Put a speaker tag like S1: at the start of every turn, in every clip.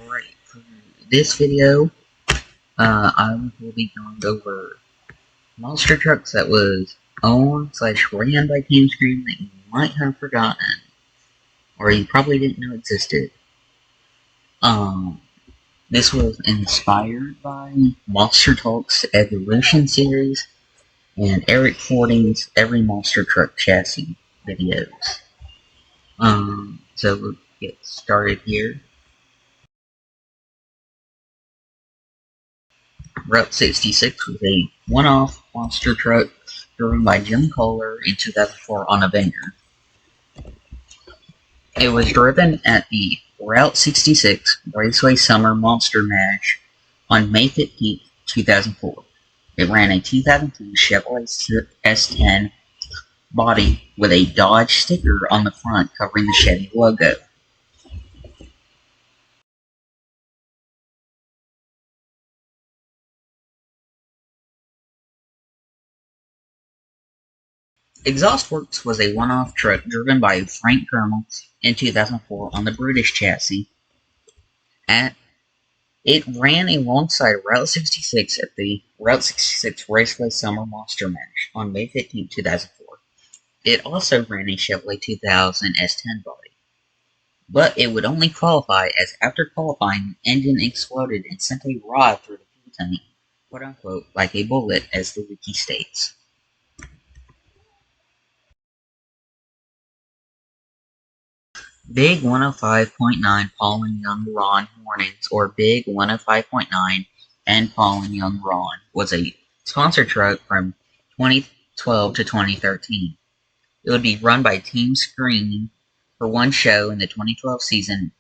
S1: Alright, for this video, I will be going over monster trucks that was owned/ran by Team Scream that you might have forgotten, or you probably didn't know existed. This was inspired by Monster Talk's Evolution series and Eric Fording's Every Monster Truck Chassis videos. So we'll get started here. Route 66 was a one-off monster truck driven by Jim Kohler in 2004 on Avenger. It was driven at the Route 66 Raceway Summer Monster Mash on May 15, 2004. It ran a 2002 Chevrolet S10 body with a Dodge sticker on the front covering the Chevy logo. Exhaust Works was a one-off truck driven by Frank Kermel in 2004 on the British chassis. It ran alongside Route 66 at the Route 66 Raceway Summer Monster Mash on May 15, 2004. It also ran a Chevrolet 2000 S10 body, but it would only qualify as after qualifying the engine exploded and sent a rod through the fuel tank, quote-unquote, like a bullet, as the wiki states. Big 105.9 Paul and Young Ron Mornings, or Big 105.9 and Paul and Young Ron, was a sponsored truck from 2012 to 2013. It would be run by Team Scream for one show in the 2012 season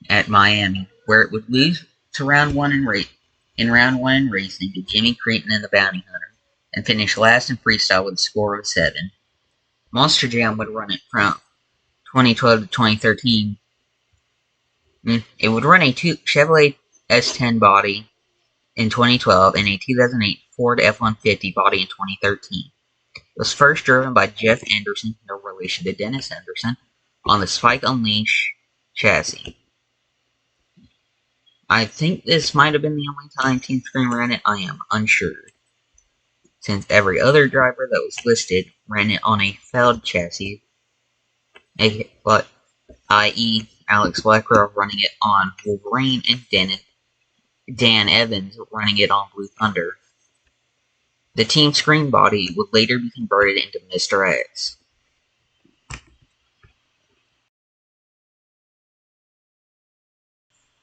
S1: at Miami, where it would lose to round one in racing to Jimmy Creighton and the Bounty Hunter, and finish last in freestyle with a score of 7. Monster Jam would run it from 2012 to 2013. It would run a Chevrolet S10 body in 2012 and a 2008 Ford F-150 body in 2013. It was first driven by Jeff Anderson, no relation to Dennis Anderson, on the Spike Unleash chassis. I think this might have been the only time Team Scream ran it. I am unsure, since every other driver that was listed ran it on a Feld chassis, i.e. Alex Blackrow running it on Wolverine and Dan Evans running it on Blue Thunder. The Team Scream body would later be converted into Mr. X.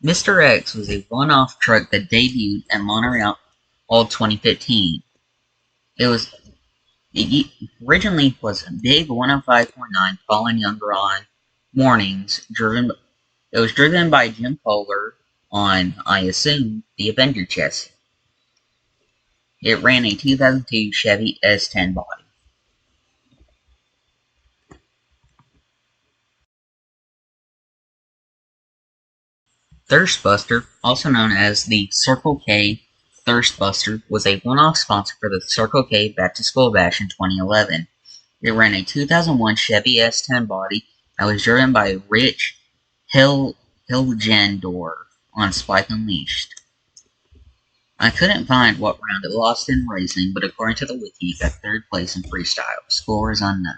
S1: Mr. X was a one-off truck that debuted at Montreal 2015. It originally was a Big 105.9 Paul and Young Ron Mornings. It was driven by Jim Kohler on, I assume, the Avenger chassis. It ran a 2002 Chevy S10 body. Thirstbuster, also known as the Circle K Thirstbuster, was a one-off sponsor for the Circle K Back to School Bash in 2011. It ran a 2001 Chevy S10 body that was driven by Rich Hilgendorf on Spike Unleashed. I couldn't find what round it lost in racing, but according to the wiki, it got 3rd place in freestyle. Score is unknown.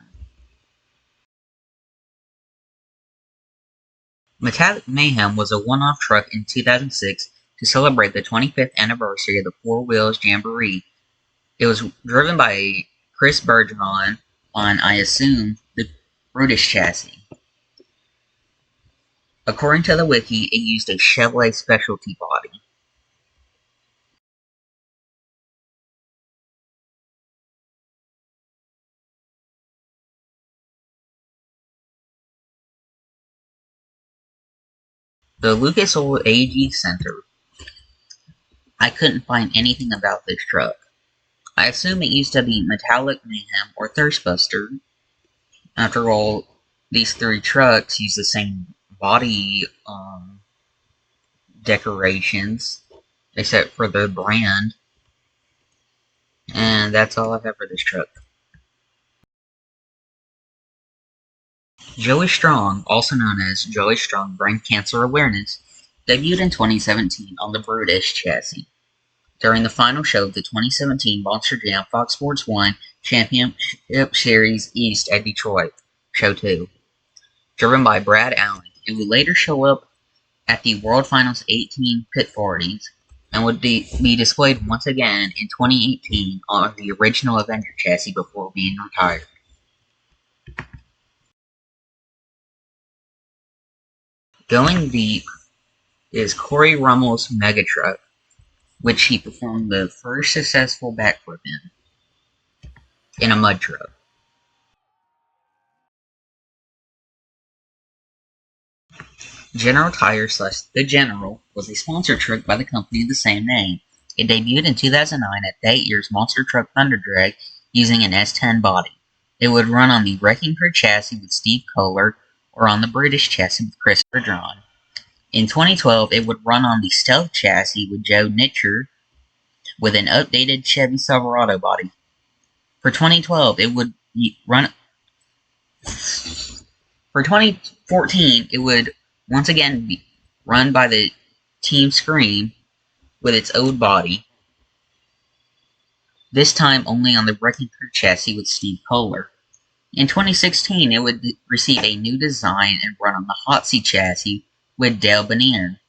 S1: Metallic Mayhem was a one-off truck in 2006 to celebrate the 25th anniversary of the Four Wheels Jamboree. It was driven by Chris Bergeron on, I assume, the Brutish chassis. According to the wiki, it used a Chevrolet specialty body. The Lucas Oil AG Center. I couldn't find anything about this truck. I assume it used to be Metallic Mayhem or Thirstbuster. After all, these 3 trucks use the same body decorations, except for the brand. And that's all I have for this truck. Joey Strong, also known as Joey Strong Brain Cancer Awareness, debuted in 2017 on the British chassis. During the final show of the 2017 Monster Jam Fox Sports 1 Championship Series East at Detroit, Show 2. Driven by Brad Allen, it would later show up at the World Finals 18 Pit 40s and would be displayed once again in 2018 on the original Avenger chassis before being retired. Going deep is Corey Rummel's Megatruck, which he performed the first successful backflip in a mud truck. General Tire / The General was a sponsored truck by the company of the same name. It debuted in 2009 at that year's Monster Truck Thunder Drag using an S10 body. It would run on the Wrecking Crew chassis with Steve Kohler or on the British chassis with Chris Bergeron. In 2012, it would run on the Stealth chassis with Joe Nitcher with an updated Chevy Silverado body. For 2012, it would run. For 2014, it would once again be run by the Team Scream with its old body, this time only on the Wrecking Crew chassis with Steve Kohler. In 2016, it would receive a new design and run on the Hot Seat chassis with Dale Bonnier.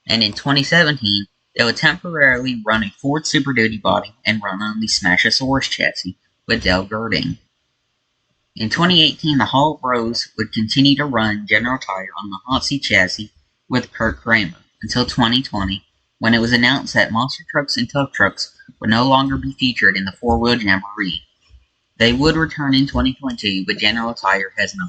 S1: And in 2017, it would temporarily run a Ford Super Duty body and run on the Smashosaurus chassis with Dale Girding. In 2018, the Hall of Rose would continue to run General Tire on the Hot Seat chassis with Kurt Kramer until 2020, when it was announced that monster trucks and tough trucks would no longer be featured in the 4-Wheel Jamboree. They would return in 2022, but General Tire has not.